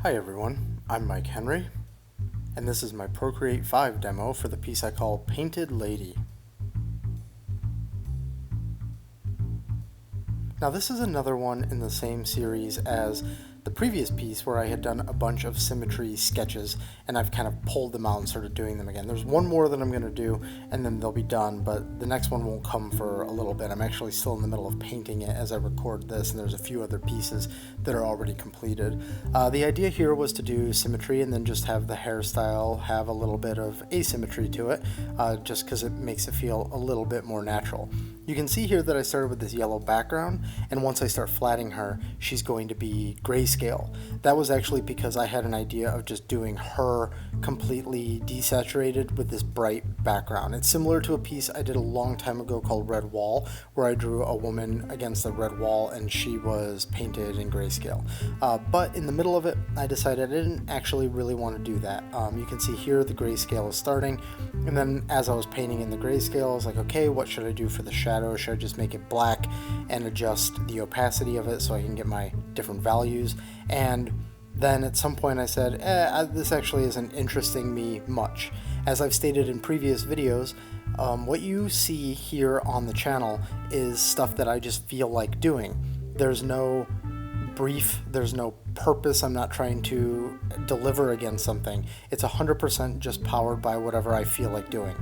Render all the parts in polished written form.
Hi everyone, I'm Mike Henry, and this is my Procreate 5 demo for the piece I call Painted Lady. Now this is another one in the same series as the previous piece where I had done a bunch of symmetry sketches and I've kind of pulled them out and started doing them again. There's one more that I'm going to do and then they'll be done, but the next one won't come for a little bit. I'm actually still in the middle of painting it as I record this, and there's a few other pieces that are already completed. The idea here was to do symmetry and then just have the hairstyle have a little bit of asymmetry to it, just because it makes it feel a little bit more natural. You can see here that I started with this yellow background, and once I start flatting her, she's going to be grayscale. That was actually because I had an idea of just doing her completely desaturated with this bright background. It's similar to a piece I did a long time ago called Red Wall, where I drew a woman against a red wall and she was painted in grayscale. But in the middle of it, I decided I didn't actually really want to do that. You can see here the grayscale is starting, and then as I was painting in the grayscale, I was like, okay, what should I do for the shadow? Should I just make it black and adjust the opacity of it so I can get my different values? And then at some point I said, this actually isn't interesting me much. As I've stated in previous videos, what you see here on the channel is stuff that I just feel like doing. There's no brief, there's no purpose. I'm not trying to deliver against something. It's 100% just powered by whatever I feel like doing.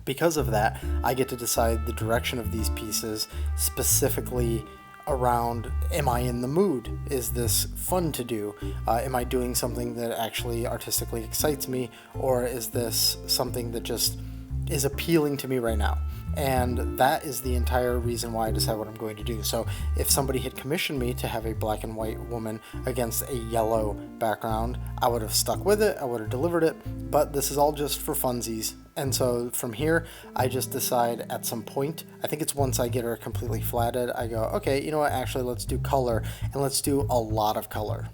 Because of that, I get to decide the direction of these pieces specifically around, am I in the mood? Is this fun to do? Am I doing something that actually artistically excites me? Or is this something that just is appealing to me right now? And that is the entire reason why I decide what I'm going to do. So if somebody had commissioned me to have a black and white woman against a yellow background, I would have stuck with it, I would have delivered it, but this is all just for funsies. And so from here, I just decide at some point, I think it's once I get her completely flatted, I go, okay, you know what, actually let's do color, and let's do a lot of color.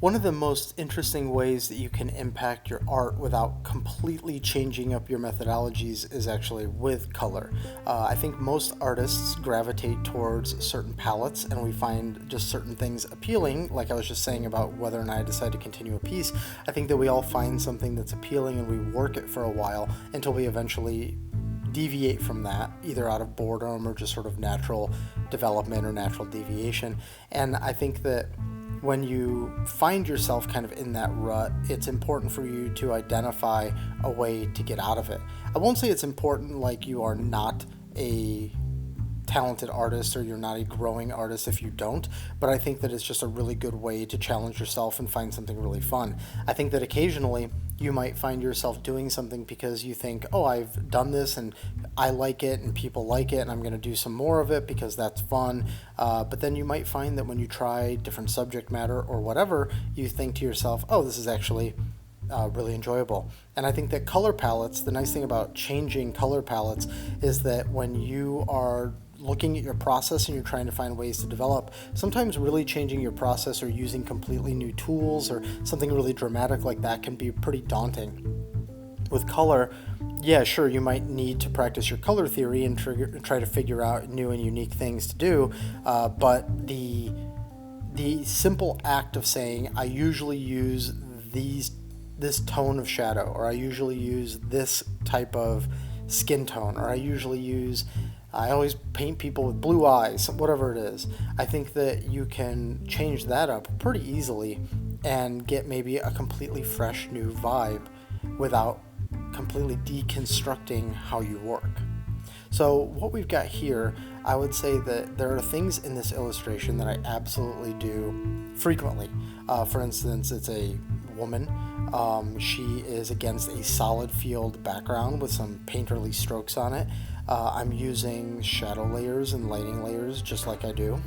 One of the most interesting ways that you can impact your art without completely changing up your methodologies is actually with color. I think most artists gravitate towards certain palettes, and we find just certain things appealing. Like I was just saying about whether or not I decide to continue a piece, I think that we all find something that's appealing and we work it for a while until we eventually deviate from that, either out of boredom or just sort of natural development or natural deviation. And I think that when you find yourself kind of in that rut, it's important for you to identify a way to get out of it. I won't say it's important like you are not a talented artist or you're not a growing artist if you don't, but I think that it's just a really good way to challenge yourself and find something really fun. I think that occasionally you might find yourself doing something because you think, oh, I've done this and I like it and people like it and I'm going to do some more of it because that's fun. But then you might find that when you try different subject matter or whatever, you think to yourself, oh, this is actually really enjoyable. And I think that color palettes, the nice thing about changing color palettes is that when you are looking at your process and you're trying to find ways to develop, sometimes really changing your process or using completely new tools or something really dramatic like that can be pretty daunting. With color, yeah, sure, you might need to practice your color theory and try to figure out new and unique things to do, but the simple act of saying, I usually use this tone of shadow, or I usually use this type of skin tone, or I always paint people with blue eyes, whatever it is. I think that you can change that up pretty easily and get maybe a completely fresh new vibe without completely deconstructing how you work. So what we've got here, I would say that there are things in this illustration that I absolutely do frequently. For instance, it's a woman. She is against a solid field background with some painterly strokes on it. I'm using shadow layers and lighting layers just like I do.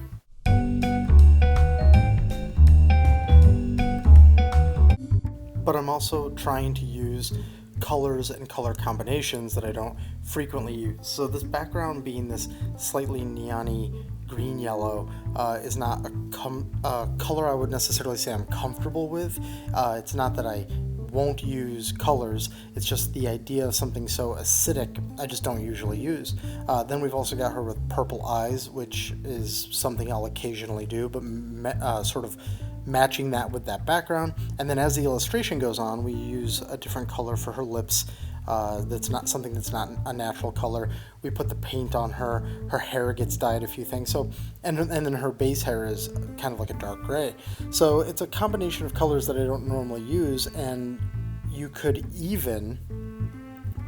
But I'm also trying to use colors and color combinations that I don't frequently use. So this background being this slightly neon-y green yellow is not a color I would necessarily say I'm comfortable with. It's not that I won't use colors, it's just the idea of something so acidic I just don't usually use. Then we've also got her with purple eyes, which is something I'll occasionally do, but sort of matching that with that background. And then as the illustration goes on, we use a different color for her lips. That's not a natural color. We put the paint on her. Her hair gets dyed a few things. So, and then her base hair is kind of like a dark gray. So it's a combination of colors that I don't normally use, and you could even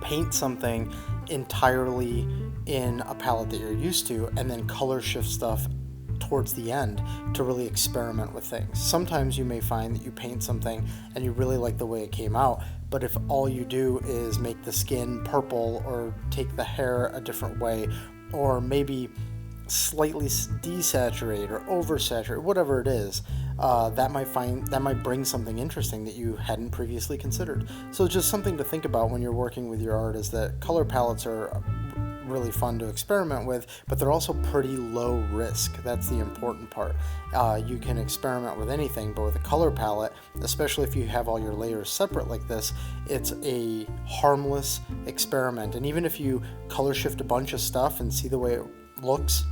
paint something entirely in a palette that you're used to, and then color shift stuff towards the end to really experiment with things. Sometimes you may find that you paint something and you really like the way it came out, but if all you do is make the skin purple or take the hair a different way, or maybe slightly desaturate or oversaturate, whatever it is, that might bring something interesting that you hadn't previously considered. So just something to think about when you're working with your art is that color palettes are really fun to experiment with, but they're also pretty low risk. That's the important part. You can experiment with anything, but with a color palette, especially if you have all your layers separate like this, it's a harmless experiment. And even if you color shift a bunch of stuff and see the way it looks,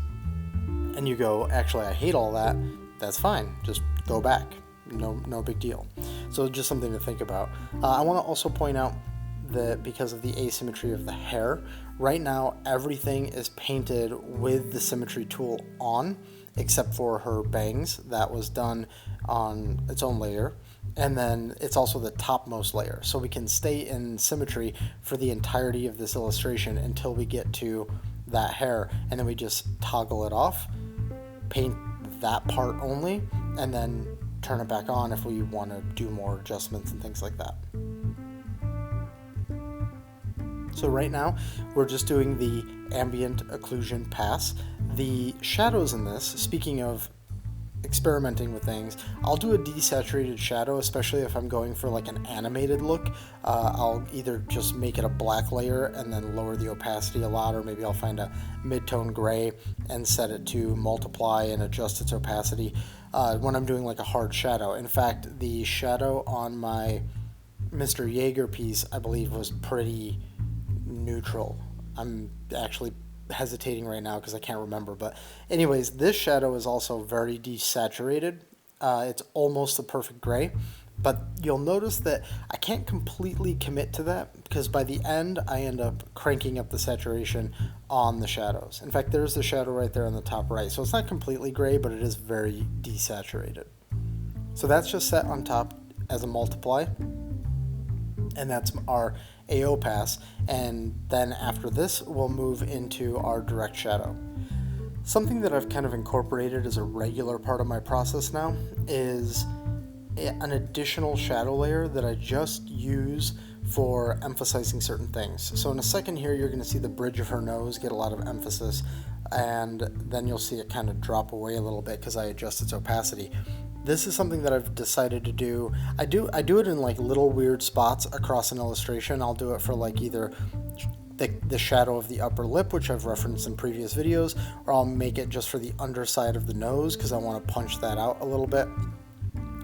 and you go, actually I hate all that, that's fine. Just go back. No big deal. So just something to think about. I want to also point out that because of the asymmetry of the hair, right now everything is painted with the symmetry tool on, except for her bangs. That was done on its own layer, and then it's also the topmost layer, so we can stay in symmetry for the entirety of this illustration until we get to that hair, and then we just toggle it off, paint that part only, and then turn it back on if we want to do more adjustments and things like that. So right now, we're just doing the ambient occlusion pass. The shadows in this, speaking of experimenting with things, I'll do a desaturated shadow, especially if I'm going for like an animated look. I'll either just make it a black layer and then lower the opacity a lot, or maybe I'll find a mid-tone gray and set it to multiply and adjust its opacity when I'm doing like a hard shadow. In fact, the shadow on my Mr. Jaeger piece, I believe, was pretty neutral. I'm actually hesitating right now because I can't remember, but anyways, this shadow is also very desaturated. It's almost a perfect gray, but you'll notice that I can't completely commit to that because by the end I end up cranking up the saturation on the shadows. In fact, there's the shadow right there on the top right, so it's not completely gray, but it is very desaturated. So that's just set on top as a multiply, and that's our AO pass, and then after this we'll move into our direct shadow. Something that I've kind of incorporated as a regular part of my process now is an additional shadow layer that I just use for emphasizing certain things. So in a second here you're going to see the bridge of her nose get a lot of emphasis, and then you'll see it kind of drop away a little bit because I adjust its opacity. This is something that I've decided to do. I do it in like little weird spots across an illustration. I'll do it for like either the shadow of the upper lip, which I've referenced in previous videos, or I'll make it just for the underside of the nose because I want to punch that out a little bit.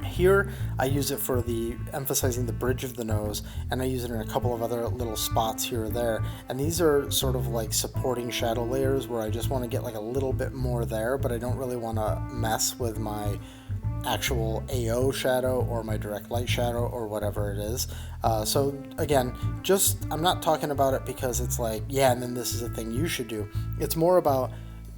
Here I use it for the emphasizing the bridge of the nose, and I use it in a couple of other little spots here or there, and these are sort of like supporting shadow layers where I just want to get like a little bit more there, but I don't really want to mess with my actual AO shadow or my direct light shadow or whatever it is. So again, I'm not talking about it because it's like, yeah, and then this is a thing you should do. It's more about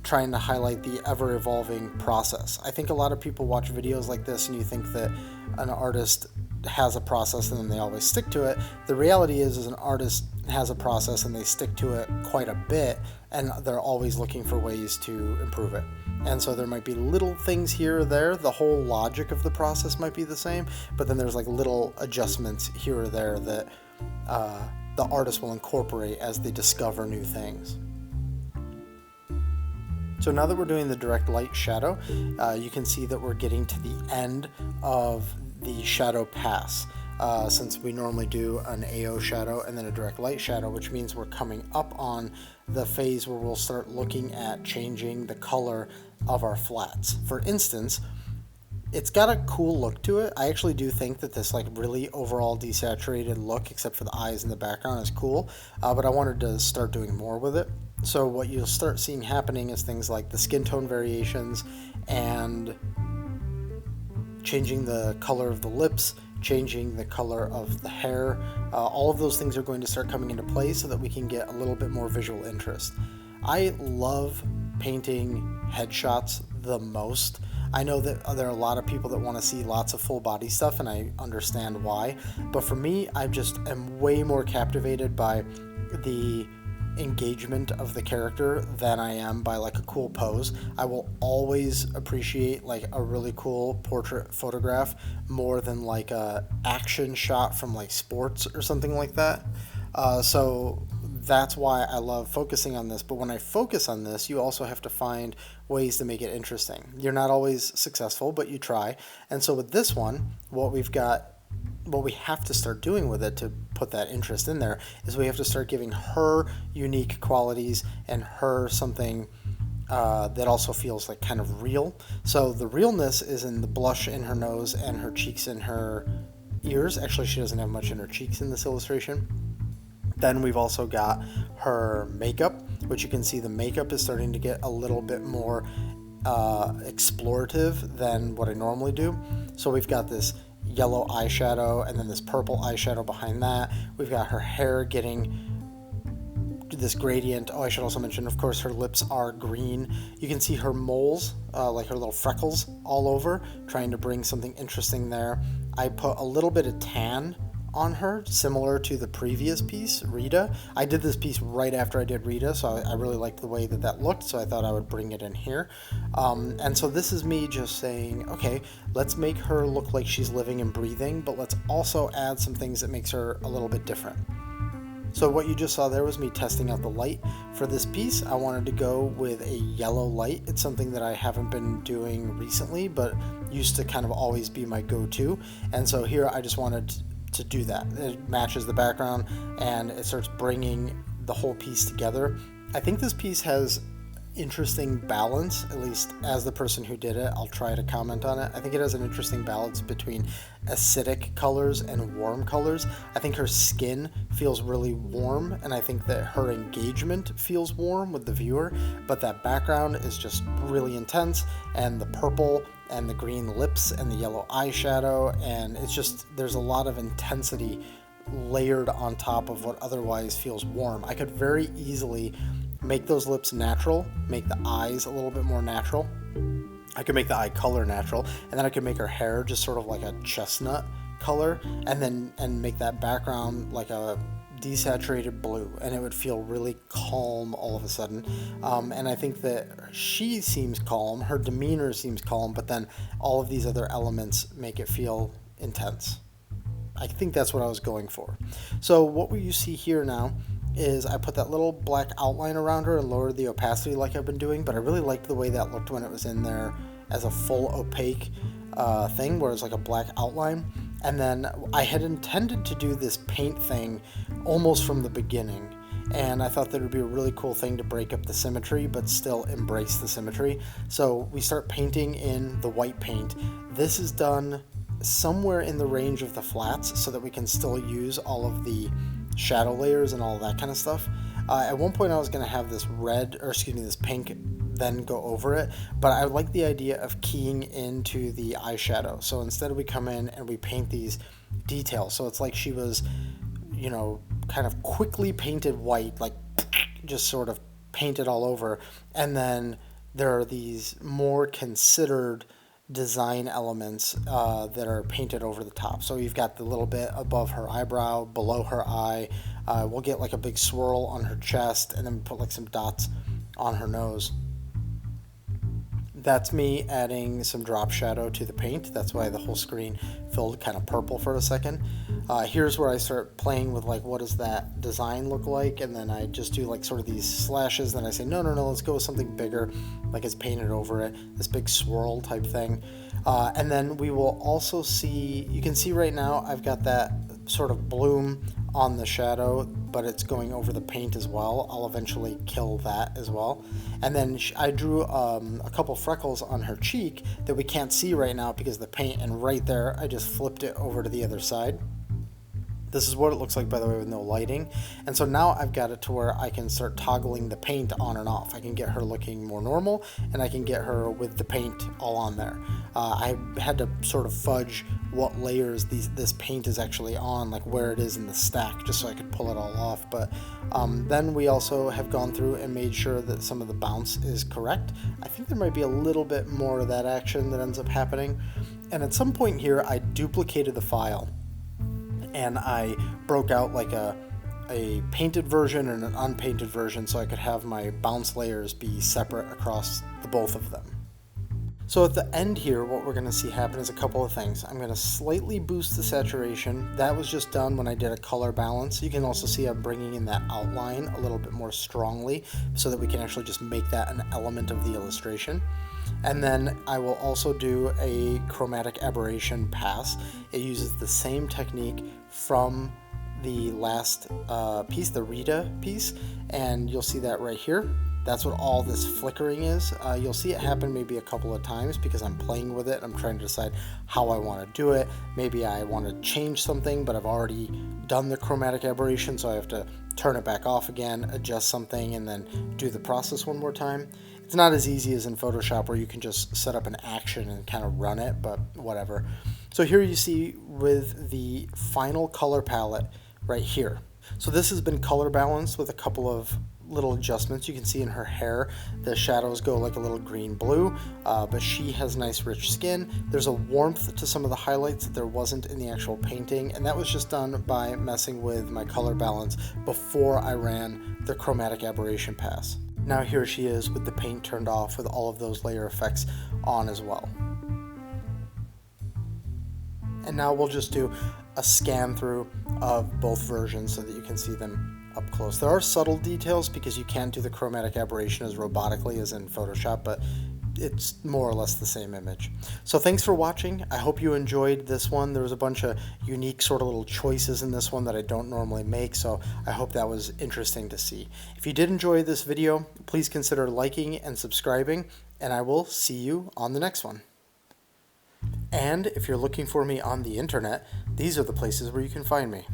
trying to highlight the ever-evolving process. I think a lot of people watch videos like this and you think that an artist has a process and then they always stick to it. The reality is an artist has a process and they stick to it quite a bit, and they're always looking for ways to improve it. And so there might be little things here or there. The whole logic of the process might be the same, but then there's like little adjustments here or there that the artist will incorporate as they discover new things. So now that we're doing the direct light shadow, you can see that we're getting to the end of the shadow pass. Since we normally do an AO shadow and then a direct light shadow, which means we're coming up on the phase where we'll start looking at changing the color of our flats. For instance, it's got a cool look to it. I actually do think that this like really overall desaturated look, except for the eyes in the background, is cool, but I wanted to start doing more with it. So what you'll start seeing happening is things like the skin tone variations and changing the color of the lips, changing the color of the hair. All of those things are going to start coming into play so that we can get a little bit more visual interest. I love painting headshots the most. I know that there are a lot of people that want to see lots of full body stuff, and I understand why. But for me, I just am way more captivated by the engagement of the character than I am by like a cool pose. I will always appreciate like a really cool portrait photograph more than like a action shot from like sports or something like that. So that's why I love focusing on this. But when I focus on this, you also have to find ways to make it interesting. You're not always successful, but you try. And so with this one, what we have to start doing with it to put that interest in there is we have to start giving her unique qualities and her something that also feels like kind of real. So the realness is in the blush in her nose and her cheeks and her ears. Actually, she doesn't have much in her cheeks in this illustration. Then we've also got her makeup, which you can see the makeup is starting to get a little bit more explorative than what I normally do. So we've got this yellow eyeshadow and then this purple eyeshadow behind that. We've got her hair getting this gradient. Oh, I should also mention, of course, her lips are green. You can see her moles, like her little freckles all over, trying to bring something interesting there. I put a little bit of tan on her, similar to the previous piece, Rita. I did this piece right after I did Rita, so I really liked the way that looked, so I thought I would bring it in here. And so this is me just saying, okay, let's make her look like she's living and breathing, but let's also add some things that makes her a little bit different. So what you just saw there was me testing out the light. For this piece, I wanted to go with a yellow light. It's something that I haven't been doing recently, but used to kind of always be my go-to. And so here I just wanted to do that. It matches the background and it starts bringing the whole piece together. I think this piece has interesting balance, at least as the person who did it. I'll try to comment on it. I think it has an interesting balance between acidic colors and warm colors. I think her skin feels really warm, and I think that her engagement feels warm with the viewer, but that background is just really intense, and the purple and the green lips and the yellow eyeshadow, and it's just, there's a lot of intensity layered on top of what otherwise feels warm. I could very easily make those lips natural, make the eyes a little bit more natural. I could make the eye color natural, and then I could make her hair just sort of like a chestnut color, and make that background like a desaturated blue, and it would feel really calm all of a sudden. And I think that she seems calm, her demeanor seems calm, but then all of these other elements make it feel intense. I think that's what I was going for. So what you see here now is I put that little black outline around her and lowered the opacity like I've been doing, but I really liked the way that looked when it was in there as a full opaque thing where it's like a black outline. And then I had intended to do this paint thing almost from the beginning, and I thought that it would be a really cool thing to break up the symmetry but still embrace the symmetry. So we start painting in the white paint. This is done somewhere in the range of the flats so that we can still use all of the shadow layers and all that kind of stuff. At one point I was going to have this this pink then go over it, but I like the idea of keying into the eyeshadow. So instead we come in and we paint these details. So it's like she was, kind of quickly painted white, like just sort of painted all over. And then there are these more considered design elements that are painted over the top. So you've got the little bit above her eyebrow, below her eye. We'll get like a big swirl on her chest, and then we put like some dots on her nose. That's me adding some drop shadow to the paint. That's why the whole screen filled kind of purple for a second. Here's where I start playing with like, what does that design look like? And then I just do like sort of these slashes. Then I say, no, let's go with something bigger, like it's painted over it, this big swirl type thing. And then we will also see, you can see right now I've got that sort of bloom on the shadow, but it's going over the paint as well. I'll eventually kill that as well. And then I drew a couple freckles on her cheek that we can't see right now because of the paint, and right there I just flipped it over to the other side. This is what it looks like, by the way, with no lighting. And so now I've got it to where I can start toggling the paint on and off. I can get her looking more normal, and I can get her with the paint all on there. I had to sort of fudge what layers this paint is actually on, like where it is in the stack, just so I could pull it all off. But then we also have gone through and made sure that some of the bounce is correct. I think there might be a little bit more of that action that ends up happening. And at some point here, I duplicated the file, and I broke out like a painted version and an unpainted version so I could have my bounce layers be separate across the both of them. So at the end here, what we're going to see happen is a couple of things. I'm going to slightly boost the saturation. That was just done when I did a color balance. You can also see I'm bringing in that outline a little bit more strongly so that we can actually just make that an element of the illustration. And then I will also do a chromatic aberration pass. It uses the same technique from the last piece, the Rita piece, and you'll see that right here. That's what all this flickering is. You'll see it happen maybe a couple of times because I'm playing with it. I'm trying to decide how I want to do it. Maybe I want to change something, but I've already done the chromatic aberration, so I have to turn it back off again, adjust something, and then do the process one more time. It's not as easy as in Photoshop where you can just set up an action and kind of run it, but whatever. So here you see with the final color palette right here. So this has been color balanced with a couple of little adjustments. You can see in her hair the shadows go like a little green blue, but she has nice rich skin. There's a warmth to some of the highlights that there wasn't in the actual painting, and that was just done by messing with my color balance before I ran the chromatic aberration pass. Now here she is with the paint turned off with all of those layer effects on as well. And now we'll just do a scan through of both versions so that you can see them up close. There are subtle details because you can't do the chromatic aberration as robotically as in Photoshop, but it's more or less the same image. So thanks for watching. I hope you enjoyed this one. There was a bunch of unique sort of little choices in this one that I don't normally make, so I hope that was interesting to see. If you did enjoy this video, please consider liking and subscribing, and I will see you on the next one. And if you're looking for me on the internet, these are the places where you can find me.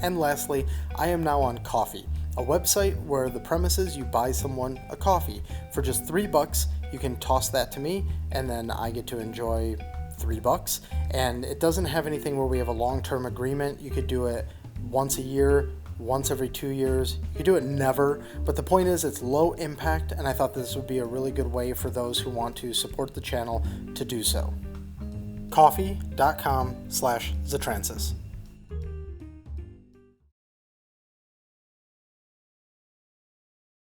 And lastly, I am now on Ko-fi, a website where the premise is you buy someone a coffee. For just $3, you can toss that to me, and then I get to enjoy $3. And it doesn't have anything where we have a long-term agreement. You could do it once a year, once every 2 years. You could do it never, but the point is it's low impact, and I thought this would be a really good way for those who want to support the channel to do so. Ko-fi.com/Zatrancis.